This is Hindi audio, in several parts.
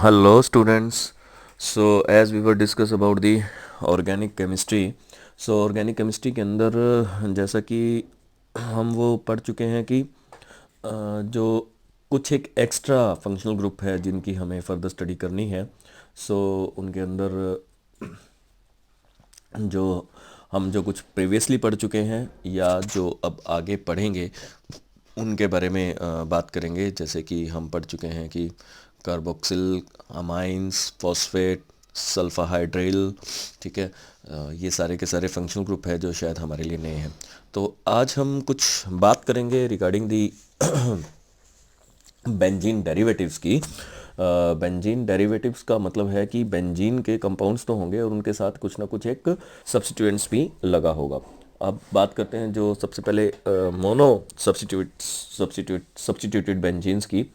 Hello students. So as we were discuss about the organic chemistry, so organic chemistry के अंदर जैसा कि हम वो पढ़ चुके हैं कि जो कुछ एक एक्स्ट्रा फंक्शनल ग्रुप है जिनकी हमें फर्दर स्टडी करनी है। सो उनके अंदर जो हम जो कुछ प्रीवियसली पढ़ चुके हैं या जो अब आगे पढ़ेंगे उनके बारे में बात करेंगे। जैसे कि हम पढ़ चुके हैं कि कार्बोक्सिल अमाइंस फॉस्फेट सल्फाहाइड्रिल, ठीक है। ये सारे के सारे फंक्शनल ग्रुप है जो शायद हमारे लिए नए हैं। तो आज हम कुछ बात करेंगे रिगार्डिंग दी बेंजीन डेरिवेटिव्स की। बेंजीन डेरिवेटिव्स का मतलब है कि बेंजीन के कंपाउंड्स तो होंगे और उनके साथ कुछ ना कुछ एक सब्स्टिट्यूएंट्स भी लगा होगा। अब बात करते हैं जो सबसे पहले मोनो सब्स्टिट्यूटेड बेंजीन्स की।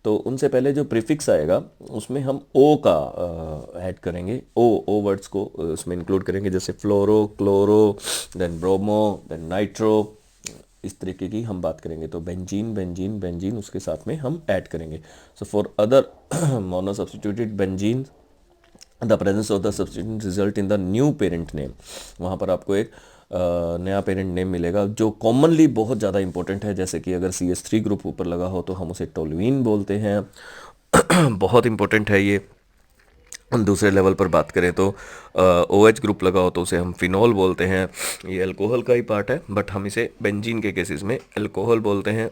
तो उनसे पहले जो प्रीफिक्स आएगा उसमें हम ओ का ऐड करेंगे। ओ वर्ड्स को उसमें इंक्लूड करेंगे, जैसे fluoro, chloro, then bromo, then nitro. इस तरीके की हम बात करेंगे। तो बेंजीन बेंजीन बेंजीन उसके साथ में हम ऐड करेंगे। So for other mono substituted benzene the presence of the substituent result in the new parent name. वहाँ पर आपको एक नया पेरेंट नेम मिलेगा जो कॉमनली बहुत ज़्यादा इंपॉर्टेंट है। जैसे कि अगर CH3 ग्रुप ऊपर लगा हो तो हम उसे टोल्यूइन बोलते हैं। बहुत इंपॉर्टेंट है ये। दूसरे लेवल पर बात करें तो OH ग्रुप लगा हो तो उसे हम फिनॉल बोलते हैं। ये अल्कोहल का ही पार्ट है, बट हम इसे बेंजीन के केसेस में अल्कोहल बोलते हैं,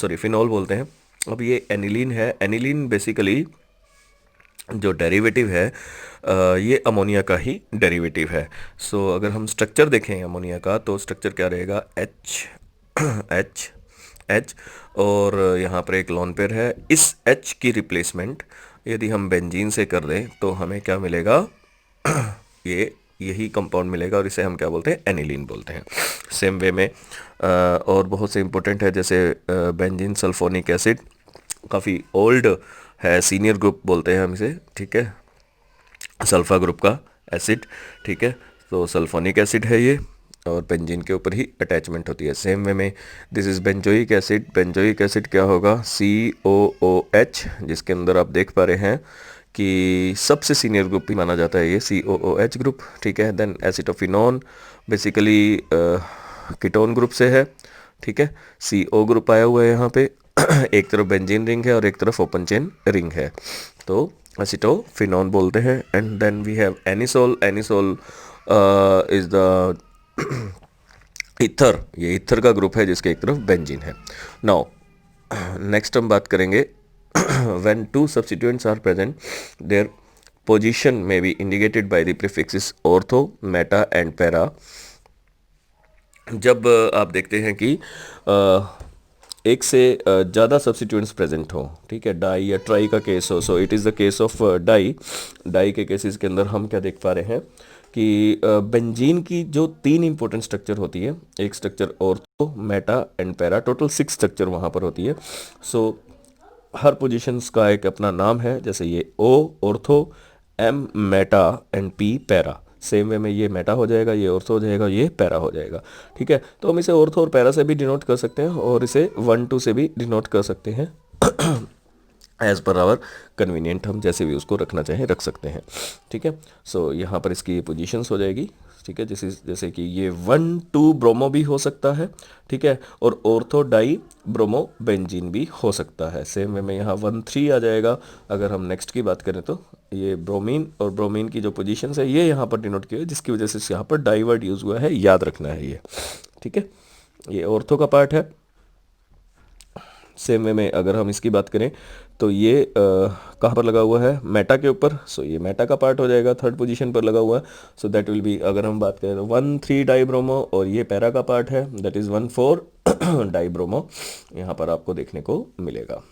सॉरी फिनॉल बोलते हैं। अब ये एनिलीन है। एनिलीन बेसिकली जो डेरिवेटिव है ये अमोनिया का ही डेरिवेटिव है। सो अगर हम स्ट्रक्चर देखें अमोनिया का तो स्ट्रक्चर क्या रहेगा, H H H, और यहाँ पर एक लोन पेयर है। इस H की रिप्लेसमेंट यदि हम बेंजीन से कर दें तो हमें क्या मिलेगा, ये यही कंपाउंड मिलेगा और इसे हम क्या बोलते हैं, एनिलीन बोलते हैं। सेम वे में और बहुत से इंपॉर्टेंट है, जैसे बेंजीन सल्फोनिक एसिड काफ़ी ओल्ड है, सीनियर ग्रुप बोलते हैं हम इसे, ठीक है, सल्फा ग्रुप का एसिड, ठीक है। तो सल्फोनिक एसिड है ये और बेंजीन के ऊपर ही अटैचमेंट होती है। सेम वे में this is benzoic acid. Benzoic acid क्या होगा, COOH, जिसके अंदर आप देख पा रहे हैं कि सबसे सीनियर ग्रुप भी माना जाता है ये COOH ग्रुप, ठीक है। Then acetophenone basically ketone group से है, ठीक है। CO ग्रुप आया हुआ है यहाँ पे। एक तरफ बेंजीन रिंग है और एक तरफ ओपन चेन रिंग है, तो एसिटोफिनोन बोलते हैं। And then we have anisole. Anisole is the ether, ये ईथर का ग्रुप है जिसके एक तरफ बेंजीन है। नाउ नेक्स्ट हम बात करेंगे when two substituents are present their position may be indicated by the prefixes ortho, meta and para। जब आप देखते हैं कि एक से ज़्यादा सब्सिट्यूएंट्स प्रेजेंट हो, ठीक है, डाई या ट्राई का केस हो, so it is the case of di. Di के केसेस के अंदर हम क्या देख पा रहे हैं कि बेंजीन की जो 3 इंपॉर्टेंट स्ट्रक्चर होती है, एक structure ortho, Meta and para, total 6 structure वहाँ पर होती है। सो हर पोजीशंस का एक अपना नाम है, जैसे ये O ortho, M Meta and P para. Same way में ये मेटा हो जाएगा, ये ऑर्थो हो जाएगा, ये पैरा हो जाएगा, ठीक है। तो हम इसे ऑर्थो और पैरा से भी डिनोट कर सकते हैं और इसे 1 2 से भी डिनोट कर सकते हैं। एज पर आवर कन्वीनियंट, हम जैसे भी उसको रखना चाहें रख सकते हैं, ठीक है। सो यहाँ पर इसकी पोजीशंस हो जाएगी, ठीक है। जैसे कि ये 1 2 ब्रोमो भी हो सकता है, ठीक है, और ऑर्थो डाई ब्रोमो बेंजीन भी हो सकता है। सेम वे में यहाँ 1 3 आ जाएगा। अगर हम नेक्स्ट की बात करें तो ये ब्रोमीन, और ब्रोमीन की जो पोजीशंस है ये यहाँ पर डिनोट की है, जिसकी वजह से यहाँ पर डाई वर्ड यूज़ हुआ है, याद रखना है ये, ठीक है। ये ऑर्थो का पार्ट है। सेम वे में अगर हम इसकी बात करें तो ये कहाँ पर लगा हुआ है, मेटा के ऊपर। सो ये मेटा का पार्ट हो जाएगा, 3rd पोजीशन पर लगा हुआ है। सो दैट विल बी, अगर हम बात करें तो 1 3 डाइब्रोमो, और ये पैरा का पार्ट है, दैट इज़ 1 4 डाइब्रोमो यहाँ पर आपको देखने को मिलेगा,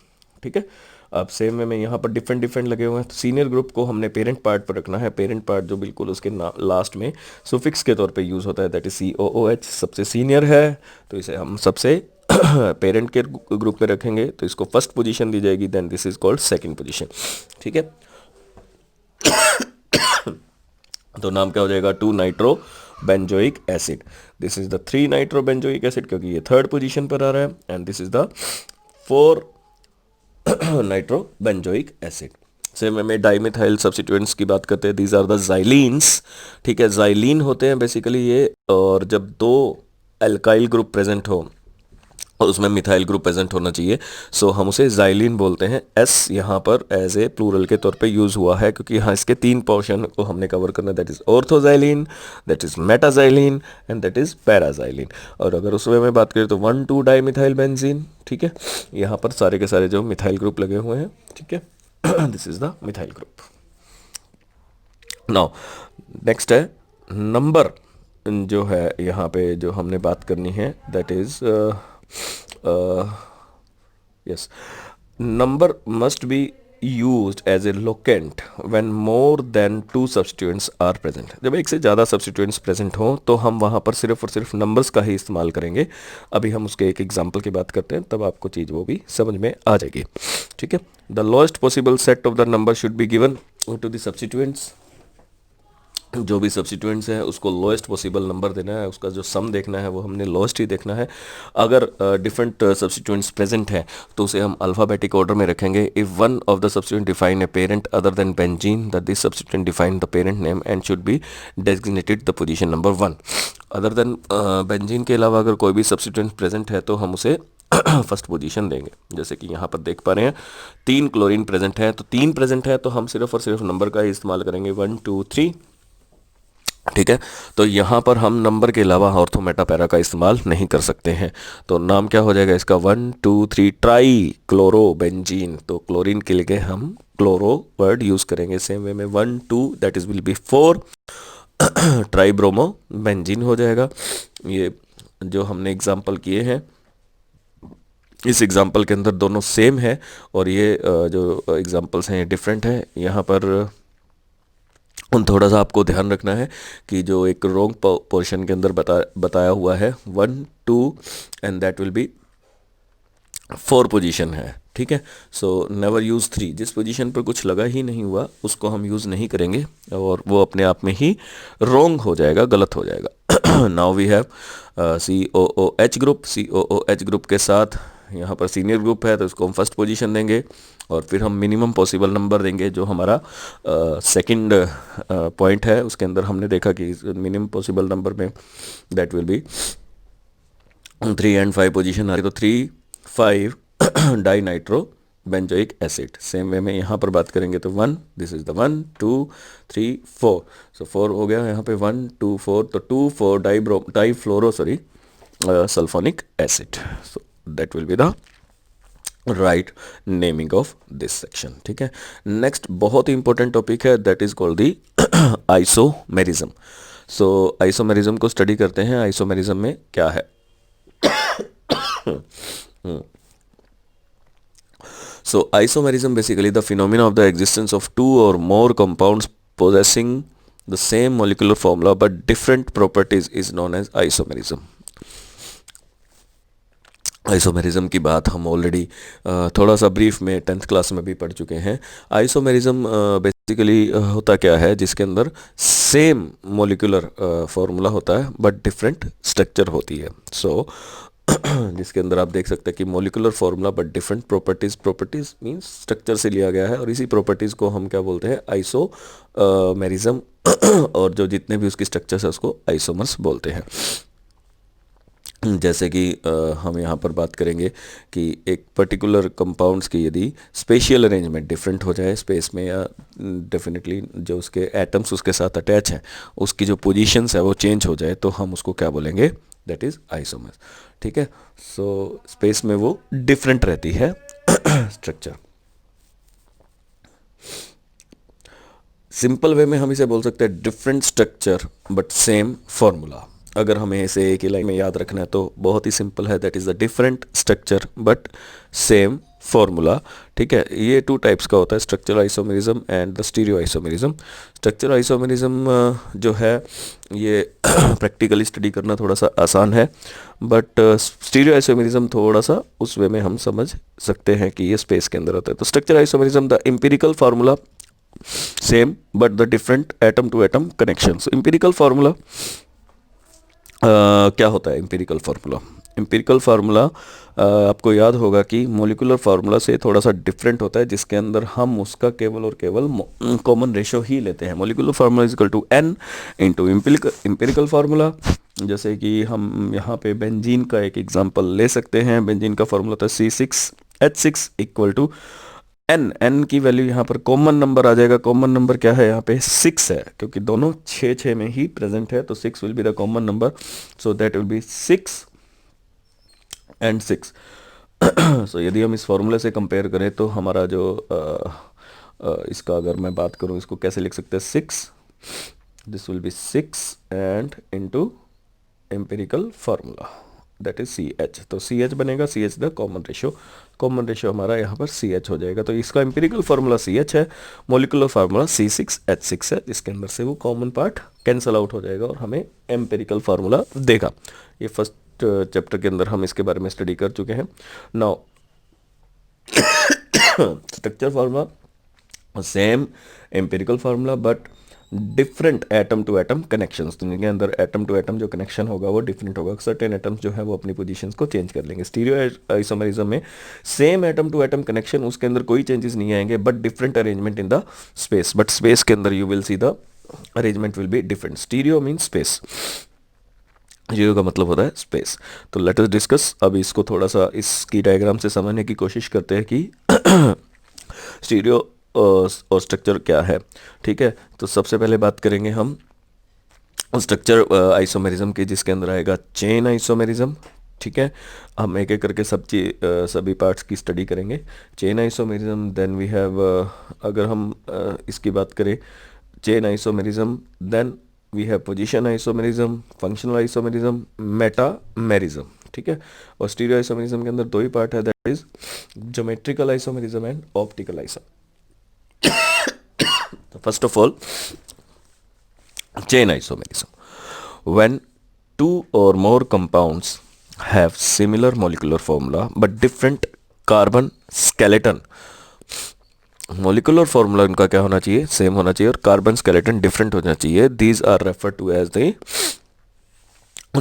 ठीक है। अब सेम वे में यहाँ पर डिफरेंट डिफरेंट लगे हुए हैं। तो सीनियर ग्रुप को हमने पेरेंट पार्ट पर रखना है। पेरेंट पार्ट जो बिल्कुल उसके लास्ट में सुफिक्स के तौर पे यूज़ होता है, दैट इज COOH, सबसे सीनियर है, तो इसे हम सबसे पेरेंट के ग्रुप में रखेंगे, तो इसको फर्स्ट पोजीशन दी जाएगी, then this is called second position, ठीक है। तो नाम क्या हो जाएगा, 2 nitro benzoic acid. This is the 3 nitro benzoic acid, क्योंकि ये 3rd पोजीशन पर आ रहा है, and this is the 4 nitro benzoic acid, same में डाइमिथाइल सब्स्टिट्यूएंट्स की बात करते हैं, दीज आर द जाइलीन्स। ठीक है, जाइलीन होते हैं बेसिकली ये, और जब दो एल्काइल ग्रुप प्रेजेंट हो और उसमें मिथाइल ग्रुप प्रेजेंट होना चाहिए, सो हम उसे जाइलिन बोलते हैं। एस यहाँ पर एज ए प्लूरल के तौर पे यूज़ हुआ है क्योंकि यहाँ इसके तीन पोर्शन को हमने कवर करना है, that is orthoxylene, that is metaxylene and that is paraxylene. और अगर उसमें मैं बात करें तो 1,2 डाइमिथाइल बेंजीन। ठीक है, यहाँ पर सारे के सारे जो मिथाइल ग्रुप लगे हुए हैं। ठीक है, this is the methyl group. Now next है नंबर, जो है यहाँ पे जो हमने बात करनी है, that is yes, number must be used as a locant when more than two substituents are present। जब एक से ज़्यादा substituents present हों तो हम वहाँ पर सिर्फ और सिर्फ numbers का ही इस्तेमाल करेंगे। अभी हम उसके एक एग्जाम्पल की बात करते हैं, तब आपको चीज़ वो भी समझ में आ जाएगी। ठीक है, the lowest possible set of the number should be given to the substituents। जो भी सब्सिट्यूएंट्स है उसको लोएस्ट पॉसिबल नंबर देना है, उसका जो सम देखना है वो हमने लोएस्ट ही देखना है। अगर डिफरेंट सब्सिट्यूएंट्स प्रेजेंट हैं तो उसे हम अल्फ़ाबेटिक ऑर्डर में रखेंगे। If one of the substituent define a parent other than benzene, that this substituent define the parent name and should be designated the position number 1। Other than benzene के अलावा अगर कोई भी सब्सिट्यूएंट प्रेजेंट है तो हम उसे फर्स्ट पोजीशन देंगे। जैसे कि यहाँ पर देख पा रहे हैं 3 क्लोरीन प्रेजेंट है, तो 3 प्रेजेंट है तो हम सिर्फ और सिर्फ नंबर का ही इस्तेमाल करेंगे, 1 2 3। ठीक है, तो यहाँ पर हम नंबर के अलावा ऑर्थो मेटा पैरा का इस्तेमाल नहीं कर सकते हैं। तो नाम क्या हो जाएगा इसका, 1 2 3 ट्राई क्लोरो बेंजीन। तो क्लोरीन के लिए हम क्लोरो वर्ड यूज़ करेंगे। सेम वे में 1 2 that is will be 4 try bromo benzene हो जाएगा। ये जो हमने एग्जाम्पल किए हैं, इस एग्जाम्पल के अंदर दोनों सेम है और ये जो एग्जाम्पल्स हैं ये डिफरेंट है। यहाँ पर थोड़ा सा आपको ध्यान रखना है कि जो एक रॉन्ग पोर्शन के अंदर बताया हुआ है 1 2 and that will B 4 position है। ठीक है, सो नेवर यूज़ 3। जिस पोजीशन पर कुछ लगा ही नहीं हुआ उसको हम यूज़ नहीं करेंगे और वो अपने आप में ही रॉन्ग हो जाएगा, गलत हो जाएगा। Now we have COOH group. COOH group के साथ यहाँ पर सीनियर ग्रुप है तो इसको हम फर्स्ट पोजीशन देंगे और फिर हम मिनिमम पॉसिबल नंबर देंगे। जो हमारा सेकंड पॉइंट है उसके अंदर हमने देखा कि मिनिमम पॉसिबल नंबर में that will be 3 and 5 position आ रही, तो 3 5 di nitro benzoic acid. Same way में यहाँ पर बात करेंगे तो 1, दिस इज द 1 2 3 4, सो 4 हो गया यहाँ पे 1 2 4, तो 2 4 di fluoro sulphonic acid. So that will be the right naming of this section. ठीक है, नेक्स्ट बहुत ही इंपॉर्टेंट टॉपिक है, that is called the isomerism. So isomerism को स्टडी करते हैं। आइसोमेरिज्म में क्या है? So isomerism basically the phenomena of the existence of two or more compounds possessing the same molecular formula but different properties is known as isomerism। Isomerism की बात हम ऑलरेडी थोड़ा सा ब्रीफ में 10th क्लास में भी पढ़ चुके हैं। आइसोमेरिज्म बेसिकली होता क्या है, जिसके अंदर सेम मोलिकुलर फॉर्मूला होता है बट डिफरेंट स्ट्रक्चर होती है। सो जिसके अंदर आप देख सकते हैं कि molecular formula but different properties means structure से लिया गया है और इसी प्रॉपर्टीज़ को हम क्या बोलते हैं, आइसोमेरिज्म। और जो जितने भी उसकी स्ट्रक्चर्स है उसको आइसोमर्स बोलते हैं। जैसे कि हम यहाँ पर बात करेंगे कि एक पर्टिकुलर कंपाउंड्स की यदि स्पेशियल अरेंजमेंट डिफरेंट हो जाए स्पेस में, या डेफिनेटली जो उसके एटम्स उसके साथ अटैच हैं उसकी जो पोजीशंस है वो चेंज हो जाए तो हम उसको क्या बोलेंगे, दैट इज़ आइसोमर्स। ठीक है, सो स्पेस में वो डिफरेंट रहती है स्ट्रक्चर। सिंपल वे में हम इसे बोल सकते हैं different structure but same formula. अगर हमें इसे एक ही लाइन में याद रखना है तो बहुत ही सिंपल है, that is the different structure but same formula. ठीक है, ये 2 टाइप्स का होता है, structural isomerism and the stereo isomerism. Structural isomerism जो है ये प्रैक्टिकली स्टडी करना थोड़ा सा आसान है, बट स्टीरियो आइसोमेरिज्म थोड़ा सा उस वे में हम समझ सकते हैं कि ये स्पेस के अंदर होता है। तो structural isomerism, the empirical formula same but the different atom to atom connection. Empirical formula क्या होता है? एम्पिरिकल फार्मूला, एम्पिरिकल फार्मूला आपको याद होगा कि मोलिकुलर फार्मूला से थोड़ा सा डिफरेंट होता है, जिसके अंदर हम उसका केवल और केवल कॉमन रेशो ही लेते हैं। Molecular formula is equal to n into empirical formula. जैसे कि हम यहाँ पे बेंजीन का एक एग्जांपल ले सकते हैं। बेंजीन का फार्मूला था C6H6 इक्वल टू एन की वैल्यू यहाँ पर कॉमन नंबर आ जाएगा। कॉमन नंबर क्या है यहाँ पे 6 है, क्योंकि दोनों 6 में ही प्रेजेंट है, तो 6 will be the common number, so that will B 6 and 6। सो यदि हम इस फॉर्मूले से कंपेयर करें तो हमारा जो इसका अगर मैं बात करूं, इसको कैसे लिख सकते हैं, 6, this will be 6 and into empirical formula that is CH। तो CH बनेगा, CH द कॉमन रेशियो हमारा यहाँ पर CH हो जाएगा। तो इसका एम्पिरिकल फार्मूला CH है, मोलिकुलर फार्मूला C6H6 है, इसके अंदर से वो कॉमन पार्ट कैंसल आउट हो जाएगा और हमें एम्पिरिकल फार्मूला देगा। ये फर्स्ट चैप्टर के अंदर हम इसके बारे में स्टडी कर चुके हैं। Now structure formula same empirical formula but different atom to atom connections. तो इनके अंदर एटम टू एटम जो कनेक्शन होगा वो डिफरेंट होगा। सर्टेन एटम्स जो है वो अपनी पोजीशंस को चेंज कर लेंगे। स्टीरियो आइसोमेरिज्म में same atom to atom connection, उसके अंदर कोई चेंजेस नहीं आएंगे but different arrangement in the space. But space के अंदर you will see the arrangement will be different. Stereo mean space, zero का मतलब होता है स्पेस। तो लेट अस डिस्कस। अब इसको थोड़ा सा इसकी डायग्राम से समझने की कोशिश करते हैं कि स्टीरियो और स्ट्रक्चर क्या है। ठीक है, तो सबसे पहले बात करेंगे हम स्ट्रक्चर आइसोमेरिज्म की, जिसके अंदर आएगा चेन आइसोमेरिज्म। ठीक है, हम एक एक करके सभी पार्ट्स की स्टडी करेंगे। Chain isomerism, then we have, अगर हम इसकी बात करें chain isomerism, then we have position isomerism, functional isomerism, metamerism. ठीक है, और स्टीरियो आइसोमेरिज्म के अंदर दो ही पार्ट है, that is geometrical isomerism and optical isomerism. First of all, chain isomerism. When two or more compounds have similar molecular formula but different carbon skeleton, molecular formula इनका क्या होना चाहिए, सेम होना चाहिए, और कार्बन स्केलेटन डिफरेंट होना चाहिए। These are refer to as the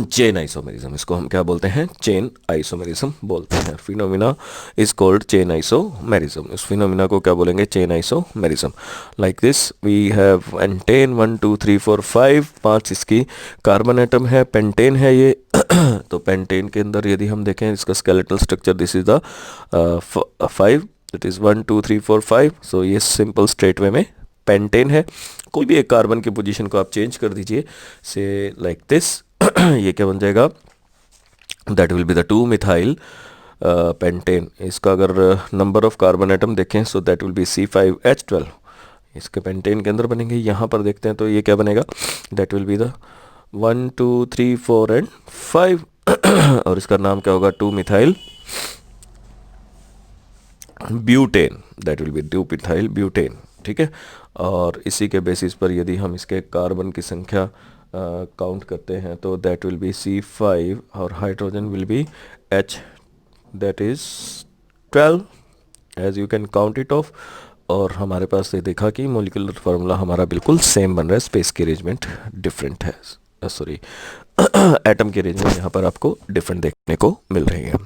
chain isomerism. इसको हम क्या बोलते हैं, चेन आइसोमेरिज्म बोलते हैं। Phenomena is called chain isomerism. इस फिनोमिना को क्या बोलेंगे, chain isomerism. Like this we have pentane 1 2 3 4 5, 5 इसकी कार्बन एटम है, पेंटेन है ये। तो पेंटेन के अंदर यदि हम देखें इसका skeletal structure, this is the 5, it is 1 2 3 4 5। सो ये सिंपल स्ट्रेट वे में पेंटेन है। कोई भी एक कार्बन की पोजीशन को आप चेंज कर दीजिए, से लाइक दिस, ये क्या बन जाएगा, that will be the 2 methyl pentane. इसका अगर नंबर ऑफ कार्बन एटम देखें, सो दैट विल बी C5H12। इसके पेंटेन के अंदर बनेंगे। यहाँ पर देखते हैं तो ये क्या बनेगा, that will be the 1 2 3 4 and 5। और इसका नाम क्या होगा, 2 methyl butane, that will B 2 methyl butane. ठीक है, और इसी के बेसिस पर यदि हम इसके कार्बन की संख्या काउंट करते हैं तो दैट विल बी C5 और hydrogen will be H, that is 12 as you can count it off. और हमारे पास ये देखा कि मोलिकुलर फार्मूला हमारा बिल्कुल सेम बन रहा है, स्पेस की अरेंजमेंट डिफरेंट है, सॉरी एटम की अरेंजमेंट यहाँ पर आपको डिफरेंट देखने को मिल रही है।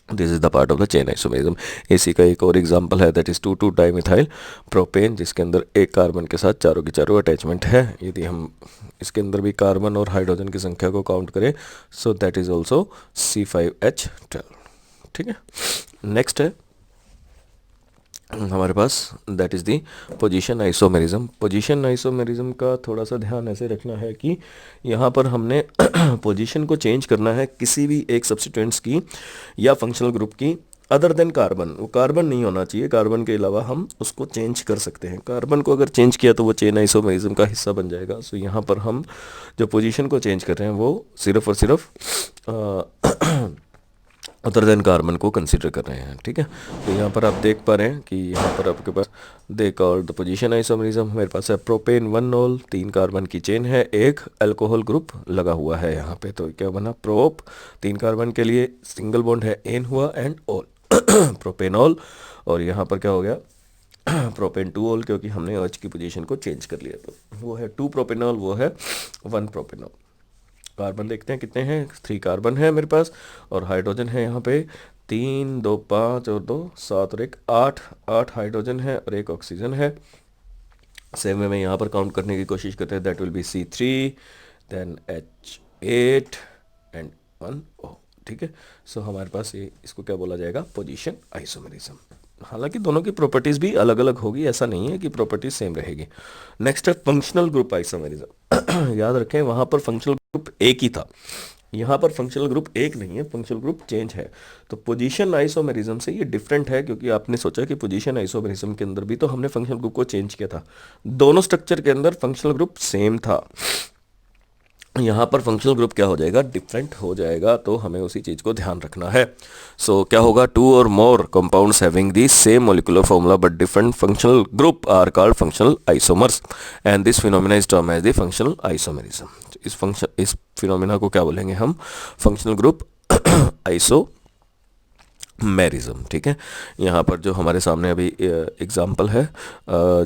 This is the part of the chain isomerism. इसी का एक और एग्जांपल है, दैट इज 2 डाइमिथाइल प्रोपेन, जिसके अंदर एक कार्बन के साथ चारों की चारों अटैचमेंट है। यदि हम इसके अंदर भी कार्बन और हाइड्रोजन की संख्या को काउंट करें, so that is also C5H12। ठीक है, नेक्स्ट है हमारे पास, that is the position isomerism. Position isomerism का थोड़ा सा ध्यान ऐसे रखना है कि यहाँ पर हमने पोजीशन को चेंज करना है किसी भी एक सब्स्टिट्यूएंट्स की या फंक्शनल ग्रुप की, अदर देन कार्बन। वो कार्बन नहीं होना चाहिए, कार्बन के अलावा हम उसको चेंज कर सकते हैं। कार्बन को अगर चेंज किया तो वो चेन आइसोमेरिज्म का हिस्सा बन जाएगा। सो यहाँ पर हम जो पोजीशन को चेंज कर रहे हैं वो सिर्फ और सिर्फ अदर देन कार्बन को कंसीडर कर रहे हैं। ठीक है, तो यहाँ पर आप देख पा रहे हैं कि यहाँ पर आपके पास they called the position isomerism. मेरे पास है प्रोपेन 1 ऑल, 3 कार्बन की चेन है, एक अल्कोहल ग्रुप लगा हुआ है यहाँ पे। तो क्या बना, प्रोप, 3 कार्बन के लिए सिंगल बॉन्ड है, एन हुआ, एंड ऑल प्रोपेनॉल। और यहाँ पर क्या हो गया, प्रोपेन 2 ऑल, क्योंकि हमने OH की पोजीशन को चेंज कर लिया। तो वो है 2 प्रोपेनॉल, वो है 1 प्रोपेनॉल। कार्बन देखते हैं कितने हैं, 3 कार्बन है मेरे पास, और हाइड्रोजन है यहाँ पे 3, 2 5 और 2 7 और 1 8, 8 हाइड्रोजन है और 1 ऑक्सीजन है। सेम वे में यहाँ पर काउंट करने की कोशिश करते हैं, that will be C3, then H8 and 1 O। ठीक है, सो हमारे पास ये इसको क्या बोला जाएगा, पोजीशन आइसोमेरिज्म। हालांकि दोनों की प्रॉपर्टीज भी अलग अलग होगी, ऐसा नहीं है कि प्रॉपर्टीज सेम रहेगी। नेक्स्ट है फंक्शनल ग्रुप आइसोमेरिज्म। याद रखें वहां पर फंक्शनल ग्रुप एक ही था, यहाँ पर फंक्शनल ग्रुप एक नहीं है, फंक्शनल ग्रुप चेंज है। तो पोजीशन आइसोमेरिज्म से ये डिफरेंट है, क्योंकि आपने सोचा कि पोजीशन आइसोमेरिज्म के अंदर भी तो हमने फंक्शनल ग्रुप को चेंज किया था, दोनों स्ट्रक्चर के अंदर फंक्शनल ग्रुप सेम था। यहाँ पर फंक्शनल ग्रुप क्या हो जाएगा, डिफरेंट हो जाएगा, तो हमें उसी चीज़ को ध्यान रखना है। सो क्या होगा, 2 और more compounds having the same molecular formula but different functional group are called functional isomers and this phenomena is term as the functional isomerism. इस फिनोमेना को क्या बोलेंगे हम, फंक्शनल ग्रुप आइसो मैरिज्म। ठीक है, यहाँ पर जो हमारे सामने अभी एग्जाम्पल है,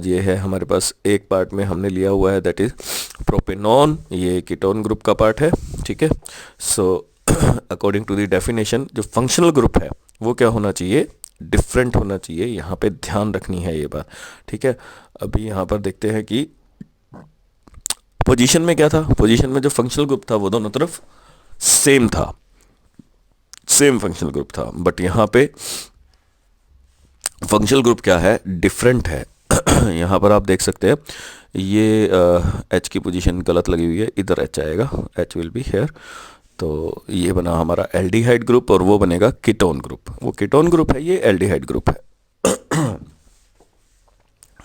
ये है हमारे पास एक पार्ट में हमने लिया हुआ है, दैट इज प्रोपेनॉन, ये कीटोन ग्रुप का पार्ट है। ठीक है, so according to the definition जो फंक्शनल ग्रुप है वो क्या होना चाहिए, डिफरेंट होना चाहिए, यहाँ पे ध्यान रखनी है ये बात। ठीक है, अभी यहाँ पर देखते हैं कि पोजीशन में क्या था, पोजीशन में जो फंक्शनल ग्रुप था वो दोनों तरफ सेम था, सेम फंक्शनल ग्रुप था, बट यहाँ पे फंक्शनल ग्रुप क्या है, डिफरेंट है। यहाँ पर आप देख सकते हैं ये एच की पोजीशन गलत लगी हुई है, इधर एच आएगा, एच विल बी हेयर। तो ये बना हमारा एल्डिहाइड ग्रुप और वो बनेगा कीटोन ग्रुप, वो कीटोन ग्रुप है, ये एल्डिहाइड ग्रुप है।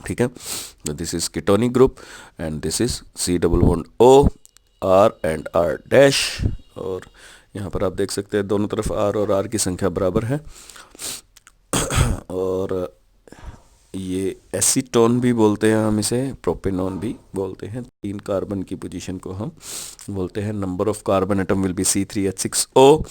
ठीक है, तो this is ketonic group and this is C double bond O, R and R dash. और यहाँ पर आप देख सकते हैं दोनों तरफ R और R की संख्या बराबर है। और ये एसीटोन भी बोलते हैं हम इसे, प्रोपेनॉन भी बोलते हैं। 3 कार्बन की पोजीशन को हम बोलते हैं, number of carbon atom will be C3H6O।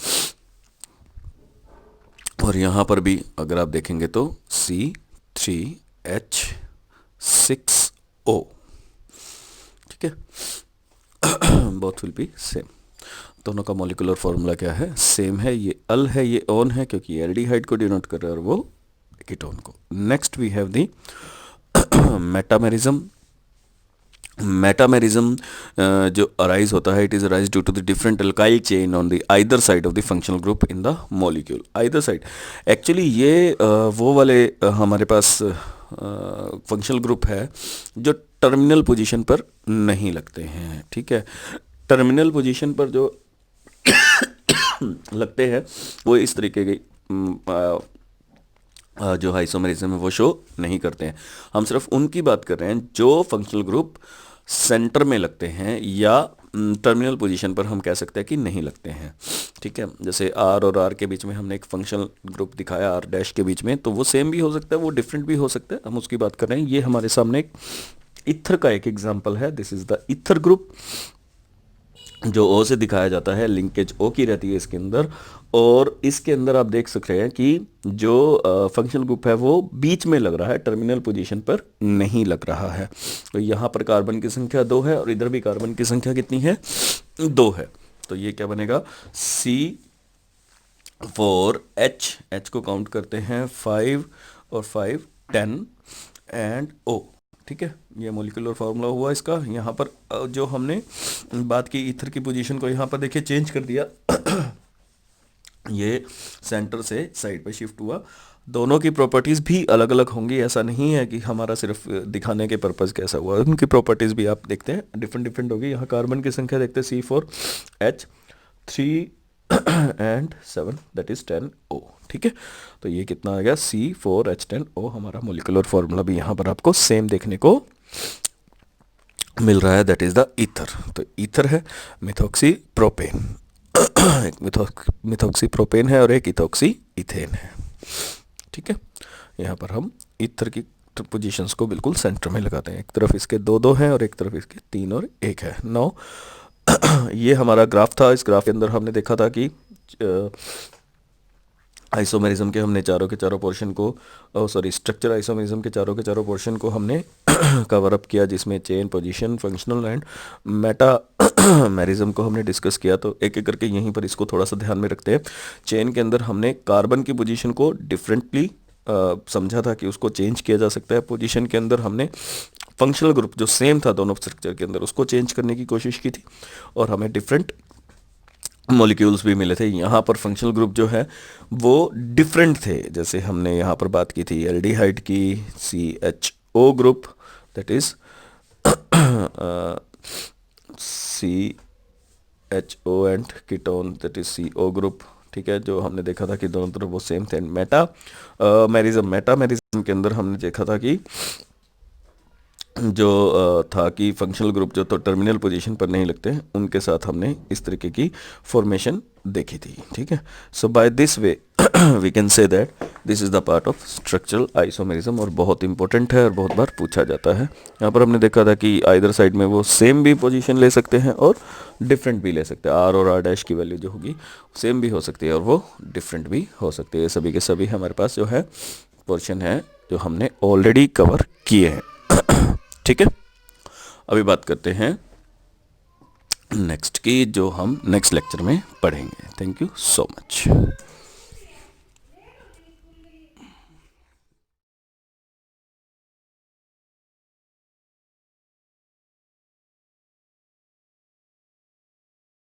और यहाँ पर भी अगर आप देखेंगे तो C3H6O। ठीक है, बोथ विल बी सेम, दोनों का मॉलिक्यूलर फॉर्मूला क्या है, सेम है। ये अल है, ये ऑन है, क्योंकि एल्डिहाइड को डिनोट कर रहा है और वो कीटोन को। Next we have the metamerism. Metamerism जो अराइज होता है, it is arise due to the different alkyl chain on the either side of the functional group in the molecule. Either side, actually ये वो वाले हमारे पास फंक्शनल ग्रुप है जो टर्मिनल पोजीशन पर नहीं लगते हैं। ठीक है, टर्मिनल पोजीशन पर जो लगते हैं वो इस तरीके की जो आइसोमेरिज्म है वो शो नहीं करते हैं। हम सिर्फ उनकी बात कर रहे हैं जो फंक्शनल ग्रुप सेंटर में लगते हैं या टर्मिनल पोजीशन पर हम कह सकते हैं कि नहीं लगते हैं। ठीक है, जैसे R और R के बीच में हमने एक फंक्शनल ग्रुप दिखाया, R डैश के बीच में, तो वो सेम भी हो सकता है, वो डिफरेंट भी हो सकता है, हम उसकी बात कर रहे हैं। ये हमारे सामने एक ईथर का एक एग्जाम्पल है, this is the ether group, जो O से दिखाया जाता है, लिंकेज O की रहती है इसके अंदर। और इसके अंदर आप देख सकते हैं कि जो फंक्शनल ग्रुप है वो बीच में लग रहा है, टर्मिनल पोजीशन पर नहीं लग रहा है। तो यहाँ पर कार्बन की संख्या 2 है और इधर भी कार्बन की संख्या कितनी है, 2 है। तो ये क्या बनेगा, C4H, H को काउंट करते हैं 5 और 5 10 एंड O। ठीक है, ये मॉलिक्यूलर फार्मूला हुआ इसका। यहाँ पर जो हमने बात की ईथर की पोजीशन को यहाँ पर देखिए चेंज कर दिया, ये सेंटर से साइड पे शिफ्ट हुआ। दोनों की प्रॉपर्टीज़ भी अलग अलग होंगी, ऐसा नहीं है कि हमारा सिर्फ दिखाने के पर्पज़ कैसा हुआ, उनकी प्रॉपर्टीज़ भी आप देखते हैं डिफरेंट डिफरेंट होगी। यहाँ कार्बन की संख्या देखते हैं C4H3 and 7, that is 10O। ठीक है, तो ये कितना आ गया, C4H10O। हमारा मोलिकुलर फॉर्मूला भी यहाँ पर आपको सेम देखने को मिल रहा है, दैट इज द ईथर। तो ईथर है मिथॉक्सी प्रोपेन, एक मिथॉक्सी प्रोपेन है और एक इथॉक्सी इथेन है। ठीक है, यहाँ पर हम ईथर की पोजीशंस को बिल्कुल सेंटर में लगाते हैं, एक तरफ इसके 2 हैं और एक तरफ इसके 3 और 1 है। नौ ये हमारा ग्राफ था, इस ग्राफ के अंदर हमने देखा था कि आइसोमेरिज्म के हमने चारों के चारों पोर्शन को, सॉरी स्ट्रक्चर आइसोमेरिज्म के चारों पोर्शन को हमने कवर अप किया, जिसमें chain, position, functional and metamerism को हमने डिस्कस किया। तो एक एक करके यहीं पर इसको थोड़ा सा ध्यान में रखते हैं। चेन के अंदर हमने कार्बन की पोजीशन को डिफरेंटली समझा था कि उसको चेंज किया जा सकता है। पोजीशन के अंदर हमने फंक्शनल ग्रुप जो सेम था दोनों स्ट्रक्चर के अंदर, उसको चेंज करने की कोशिश की थी और हमें डिफरेंट मॉलिक्यूल्स भी मिले थे। यहाँ पर फंक्शनल ग्रुप जो है वो डिफरेंट थे। जैसे हमने यहाँ पर बात की थी एल्डिहाइड की, CHO group, that is CHO and ketone, that is CO group. ठीक है, जो हमने देखा था कि दोनों तरफ वो सेम थे। मेटामेरिज्म के अंदर हमने देखा था कि जो था कि फंक्शनल ग्रुप जो तो टर्मिनल पोजीशन पर नहीं लगते, उनके साथ हमने इस तरीके की फॉर्मेशन देखी थी। ठीक है, so by this way we can say that this is the part of structural isomerism और बहुत इंपॉर्टेंट है और बहुत बार पूछा जाता है। यहाँ पर हमने देखा था कि आइदर साइड में वो सेम भी पोजीशन ले सकते हैं और डिफरेंट भी ले सकते हैं। R और R' की वैल्यू जो होगी सेम भी हो सकती है और वो डिफरेंट भी हो सकती है। सभी के सभी हमारे पास जो है पोर्शन है जो हमने ऑलरेडी कवर किए हैं। ठीक है, अभी बात करते हैं नेक्स्ट की, जो हम नेक्स्ट लेक्चर में पढ़ेंगे। Thank you so much.